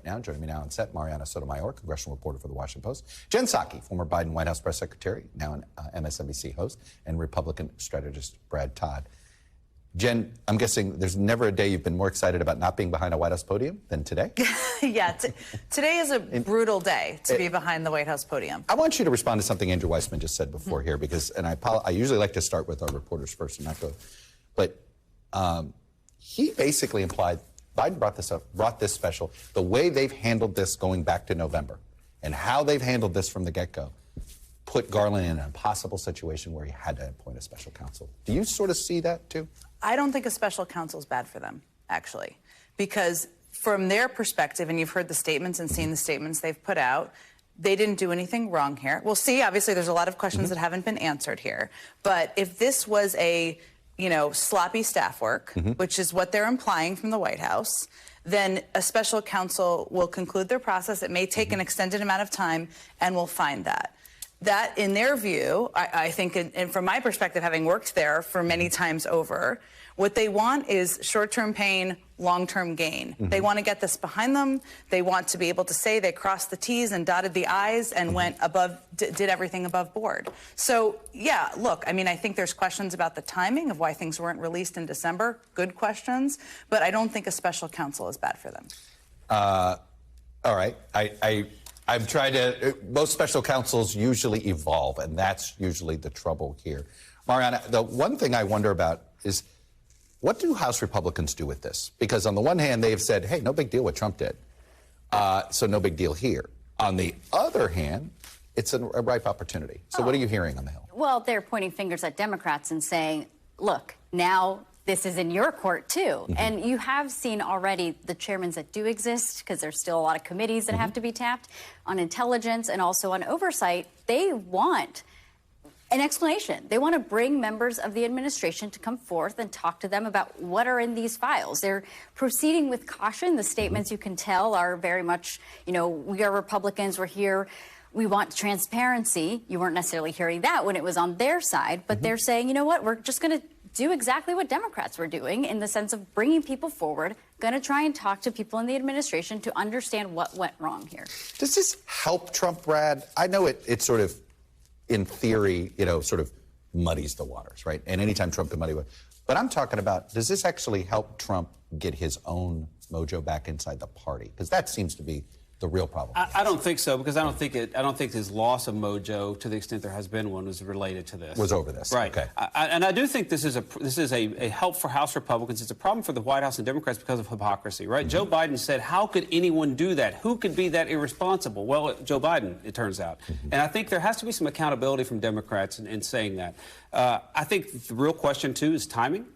Now, joining me now on set, Marianna Sotomayor, congressional reporter for The Washington Post. Jen Psaki, former Biden White House press secretary, now an MSNBC host, and Republican strategist Brad Todd. Jen, I'm guessing there's never a day you've been more excited about not being behind a White House podium than today? Yeah, today is a brutal day to be behind the White House podium. I want you to respond to something Andrew Weissman just said before here, because, and I usually like to start with our reporters first and not go, but he basically implied Biden brought this special, the way they've handled this going back to November and how they've handled this from the get-go, put Garland in an impossible situation where he had to appoint a special counsel. Do you sort of see that too? I don't think a special counsel is bad for them, actually, because from their perspective, and you've heard the statements and seen the statements they've put out, they didn't do anything wrong here. We'll see. Obviously, there's a lot of questions that haven't been answered here. But if this was a sloppy staff work, which is what they're implying from the White House, then a special counsel will conclude their process. It may take an extended amount of time, and we'll find that. That, in their view, I think, and from my perspective, having worked there for many times over, what they want is short-term pain, long-term gain. They want to get this behind them. They want to be able to say they crossed the T's and dotted the I's and went above, did everything above board. So, yeah, look, I mean, I think there's questions about the timing of why things weren't released in December. Good questions. But I don't think a special counsel is bad for them. All right. I'm trying to, most special counsels usually evolve, and that's usually the trouble here. Marianna, the one thing I wonder about is, what do House Republicans do with this? Because on the one hand, they've said, hey, no big deal what Trump did, so no big deal here. On the other hand, it's a ripe opportunity. So what are you hearing on the Hill? Well, they're pointing fingers at Democrats and saying, look, now this is in your court, too. And you have seen already the chairmen that do exist, because there's still a lot of committees that have to be tapped on intelligence and also on oversight. They want an explanation. They want to bring members of the administration to come forth and talk to them about what are in these files. They're proceeding with caution. The statements, you can tell, are very much, we are Republicans, we're here, we want transparency. You weren't necessarily hearing that when it was on their side, but they're saying, you know what, we're just going to do exactly what Democrats were doing in the sense of bringing people forward, going to try and talk to people in the administration to understand what went wrong here. Does this help Trump, Brad? I know it sort of, in theory, sort of muddies the waters, right? And anytime Trump can muddy it. But I'm talking about, does this actually help Trump get his own mojo back inside the party? Because that seems to be the real problem. I don't think so, because I don't think his loss of mojo, to the extent there has been one, was related to this. Was over this, right? Okay. And I do think this is a help for House Republicans. It's a problem for the White House and Democrats because of hypocrisy, right? Joe Biden said, "How could anyone do that? Who could be that irresponsible?" Well, Joe Biden, it turns out. And I think there has to be some accountability from Democrats in saying that. I think the real question too is timing.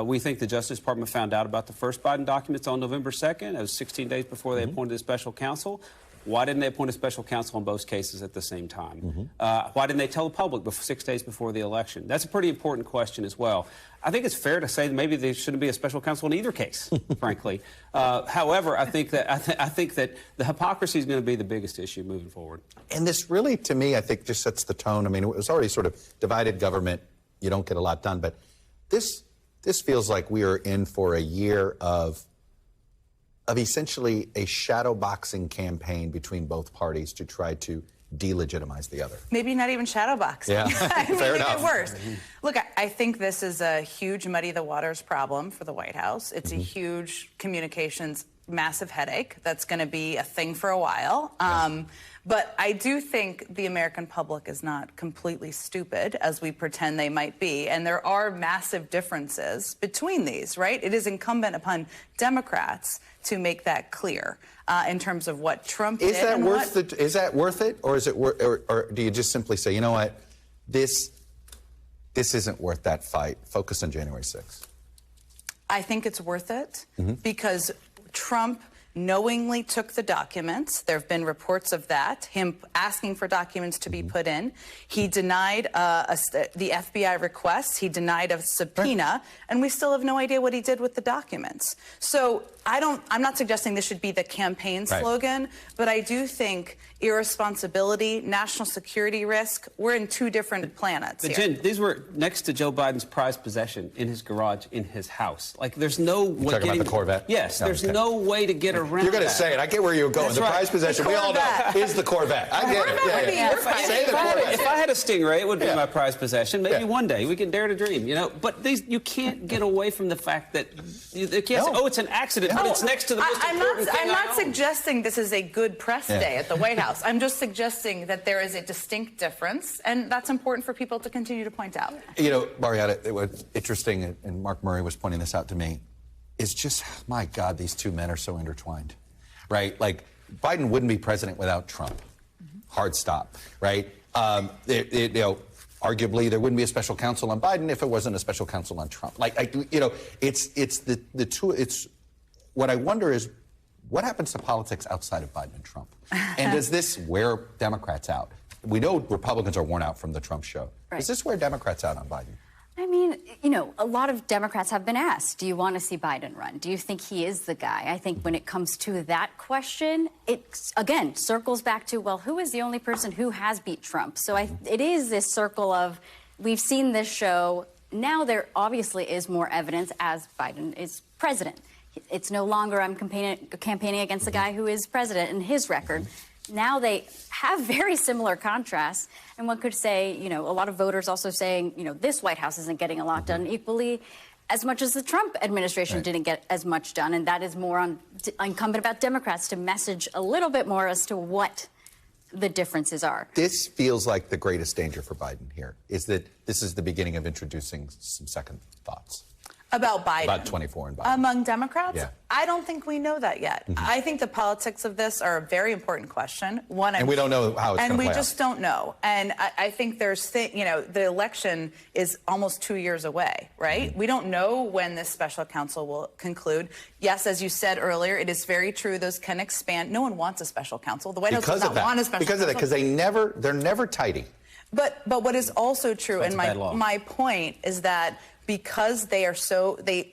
We think the Justice Department found out about the first Biden documents on November 2nd. It was 16 days before they appointed a special counsel. Why didn't they appoint a special counsel in both cases at the same time? Why didn't they tell the public 6 days before the election? That's a pretty important question as well. I think it's fair to say that maybe there shouldn't be a special counsel in either case, frankly. However, I think that the hypocrisy is going to be the biggest issue moving forward. And this really, to me, I think just sets the tone. I mean, it was already sort of divided government. You don't get a lot done. But this feels like we are in for a year of essentially a shadow boxing campaign between both parties to try to delegitimize the other. Maybe not even shadow boxing. Yeah, fair enough. It worse. Look, I think this is a huge muddy the waters problem for the White House. It's a huge communications massive headache that's going to be a thing for a while. But I do think the American public is not completely stupid, as we pretend they might be. And there are massive differences between these, right? It is incumbent upon Democrats to make that clear in terms of what Trump did. Is that worth it? Or is it or do you just simply say, you know what, this isn't worth that fight. Focus on January 6th. I think it's worth it because Trump knowingly took the documents. There have been reports of that, him asking for documents to be put in. He denied the FBI request. He denied a subpoena, and we still have no idea what he did with the documents. So I'm not suggesting this should be the campaign slogan, but I do think irresponsibility, national security risk, we're in two different planets here. Jen, these were next to Joe Biden's prized possession in his garage in his house. Like, there's no way talking about the Corvette? Yes, there's no way to get around You're going to that. say it. I get where you're going. That's the right. prize possession, we all know, Corvette. is the Corvette. I get it. Corvette would be your prize. Say the Corvette. If I had a Stingray, it would be Yeah. my prized possession. Maybe Yeah. one day we can dare to dream, you know. But you can't get away from the fact that you can't say, No. oh, it's an accident, but it's next to the most I'm important thing I'm I not own. suggesting this is a good press Yeah. day at the White House. I'm just suggesting that there is a distinct difference, and that's important for people to continue to point out. You know, Marianna, it was interesting, and Mark Murray was pointing this out to me, is just, my God, these two men are so intertwined, right? Like, Biden wouldn't be president without Trump. Hard stop, right? You know, arguably, there wouldn't be a special counsel on Biden if it wasn't a special counsel on Trump. Like, you know, it's the two, it's, what I wonder is, what happens to politics outside of Biden and Trump? And does this wear Democrats out? We know Republicans are worn out from the Trump show. Right. Does this wear Democrats out on Biden? I mean, you know, a lot of Democrats have been asked, do you want to see Biden run? Do you think he is the guy? I think when it comes to that question, it, again, circles back to, well, who is the only person who has beat Trump? So it is this circle of, we've seen this show. Now there obviously is more evidence as Biden is president. It's no longer I'm campaigning against the guy who is president and his record. Now they have very similar contrasts. And one could say, you know, a lot of voters also saying, you know, this White House isn't getting a lot done equally as much as the Trump administration didn't get as much done. And that is more on incumbent about Democrats to message a little bit more as to what the differences are. This feels like the greatest danger for Biden here, is that this is the beginning of introducing some second thoughts. About Biden. About 24 and Biden. Among Democrats? Yeah. I don't think we know that yet. I think the politics of this are a very important question. One, And we don't know how it's And gonna we play just don't know. And I think there's, you know, the election is almost 2 years away, right? We don't know when this special counsel will conclude. Yes, as you said earlier, it is very true. Those can expand. No one wants a special counsel. The White House does not want a special counsel. Because of that, because they're never tidy. But what is also true, That's and a bad law. my point is that because they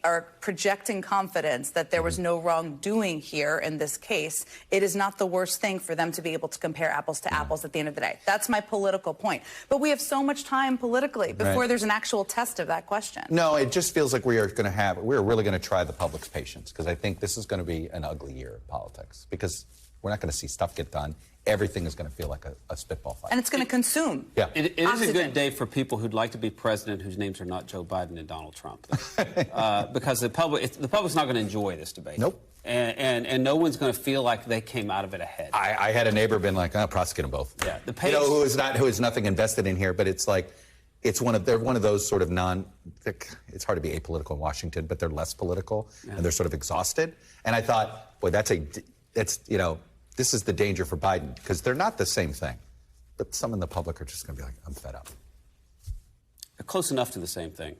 are projecting confidence that there was no wrongdoing here in this case, it is not the worst thing for them to be able to compare apples to apples at the end of the day. That's my political point. But we have so much time politically before there's an actual test of that question. No, it just feels like we're really going to try the public's patience, because I think this is going to be an ugly year of politics, because we're not going to see stuff get done. Everything is going to feel like a spitball fight. And it's going to consume. Yeah. It is a oxygen. good day for people who'd like to be president whose names are not Joe Biden and Donald Trump, because the public's not going to enjoy this debate. Nope. And no one's going to feel like they came out of it ahead. I had a neighbor been like, oh, prosecute them both. Yeah, the you know, pace- who is nothing invested in here, but it's like, they're one of those sort of it's hard to be apolitical in Washington, but they're less political, and they're sort of exhausted. And I thought, boy, that's you know, this is the danger for Biden, because they're not the same thing. But some in the public are just going to be like, I'm fed up. They're close enough to the same thing.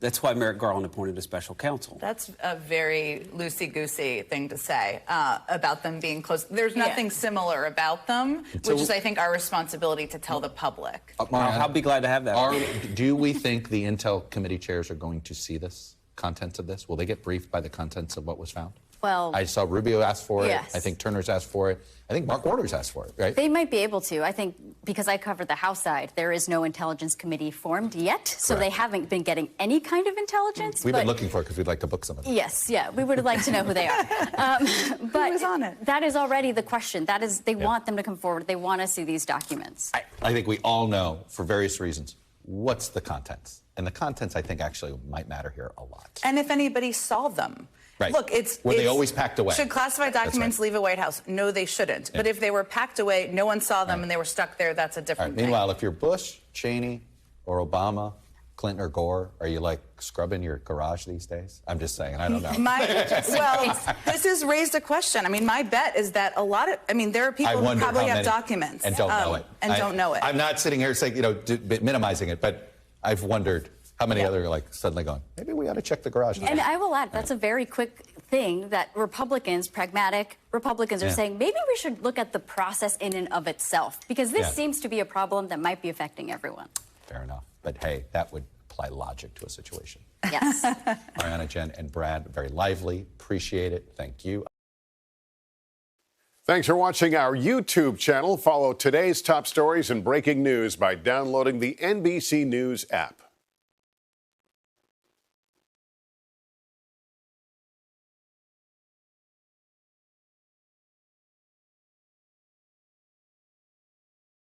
That's why Merrick Garland appointed a special counsel. That's a very loosey-goosey thing to say about them being close. There's nothing similar about them, which is, I think, our responsibility to tell the public. Marianna, I'll be glad to have that. Do we think the Intel committee chairs are going to see this, contents of this? Will they get briefed by the contents of what was found? Well, I saw Rubio ask for it. yes. I think Turner's asked for it. I think Mark Warner's asked for it, right? they might be able to. I think because I covered the House side, there is no intelligence committee formed yet, so Correct. they haven't been getting any kind of intelligence. We've but been looking for it because we'd like to book some of them. Yes, yeah, we would like to know who they are. But was on it? that is already the question. That is, they want them to come forward. They want to see these documents. I think we all know, for various reasons, what's the contents. And the contents, I think, actually might matter here a lot. And if anybody saw them. Right. Look, Were they always packed away? Should classified That's documents right. leave a White House? No, they shouldn't. But if they were packed away, no one saw them, and they were stuck there, that's a All different right. thing. Meanwhile, if you're Bush, Cheney, or Obama, Clinton or Gore, are you like scrubbing your garage these days? I'm just saying, I don't know. This has raised a question. I mean, my bet is that there are people who probably have documents and don't know it. Don't know it. I'm not sitting here saying, minimizing it, but I've wondered how many other are like suddenly going, maybe we ought to check the garage. And I will add, that's a very quick thing that pragmatic Republicans are saying, maybe we should look at the process in and of itself, because this seems to be a problem that might be affecting everyone. Fair enough. But hey, that would apply logic to a situation. Yes. Marianna, Jen, and Brad, very lively. Appreciate it. Thank you. Thanks for watching our YouTube channel. Follow today's top stories and breaking news by downloading the NBC News app.